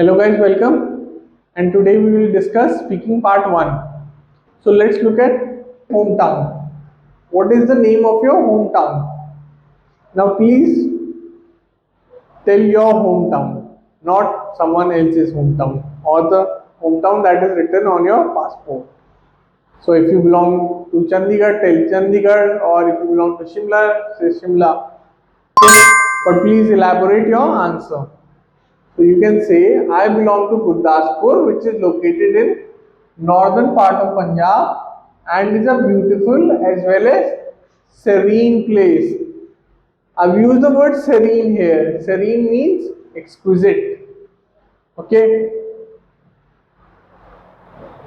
Hello guys, welcome, and today we will discuss speaking part 1. So let's look at hometown. What is the name of your hometown? Now please tell your hometown, not someone else's hometown or the hometown that is written on your passport. So if you belong to Chandigarh, tell Chandigarh, or if you belong to Shimla, say Shimla. Okay? But please elaborate your answer. So you can say, I belong to Gurdaspur, which is located in northern part of Punjab and is a beautiful as well as serene place. I've used the word serene here. Serene means exquisite. Okay.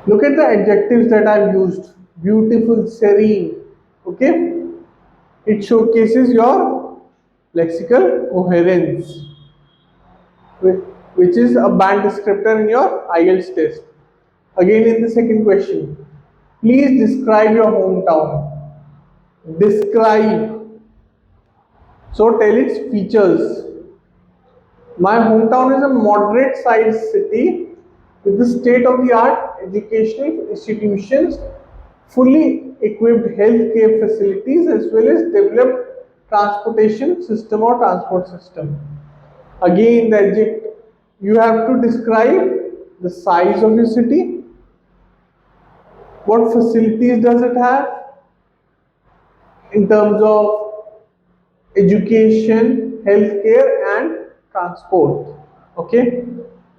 Look at the adjectives that I've used. Beautiful, serene. Okay. It showcases your lexical coherence, which is a band descriptor in your IELTS test. Again, in the second question, please describe your hometown. Describe. So tell its features. My hometown is a moderate sized city with the state of the art educational institutions, fully equipped healthcare facilities, as well as developed transportation system or transport system. Again, the adjective, you have to describe the size of your city. What facilities does it have in terms of education, healthcare, and transport? Okay.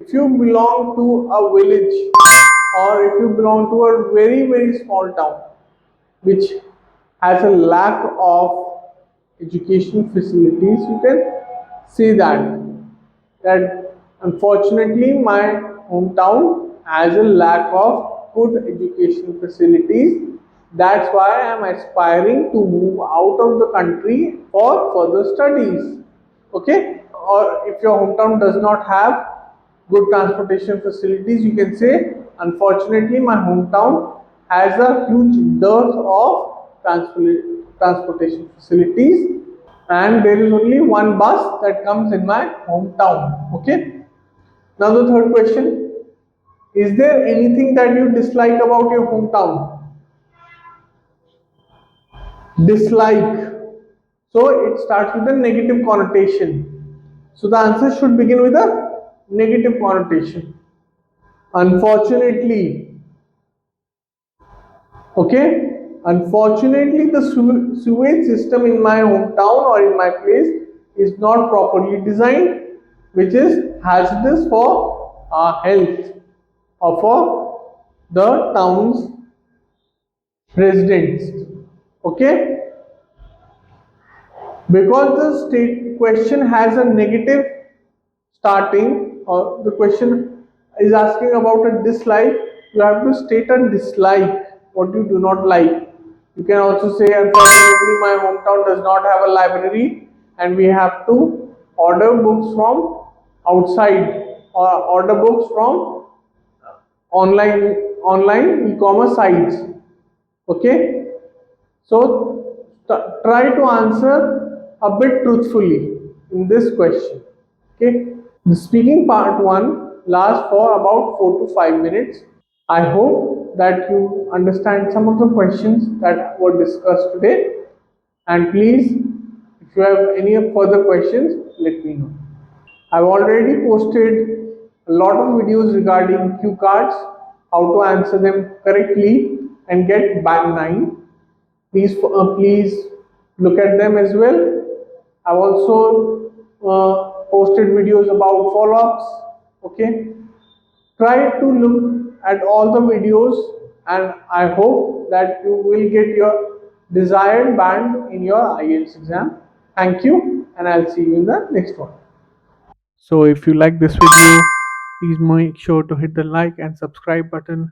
If you belong to a village or if you belong to a very small town which has a lack of education facilities, you can say that unfortunately my hometown has a lack of good education facilities. That's why I am aspiring to move out of the country for further studies. Okay. Or if your hometown does not have good transportation facilities, you can say, unfortunately my hometown has a huge dearth of transportation facilities, and there is only one bus that comes in my hometown. Okay. Now the third question, is there anything that you dislike about your hometown? Dislike. So it starts with a negative connotation. So the answer should begin with a negative connotation. Unfortunately. Okay. Unfortunately, the sewage system in my hometown or in my place is not properly designed, which is hazardous for our health or for the town's residents. Okay. Because the state question has a negative starting, or the question is asking about a dislike, you have to state a dislike, what you do not like. You can also say, unfortunately my hometown does not have a library and we have to order books from outside or order books from online e-commerce sites. Okay. So try to answer a bit truthfully in this question. Okay. The speaking part 1 lasts for about 4 to 5 minutes. I hope that you understand some of the questions that were discussed today. And please, if you have any further questions, let me know. I've already posted a lot of videos regarding cue cards, how to answer them correctly and get band 9. Please look at them as well. I've also posted videos about follow-ups. Okay. Try to look at all the videos and I hope that you will get your desired band in your IELTS exam. Thank you, and I'll see you in the next one. So if you like this video, please make sure to hit the like and subscribe button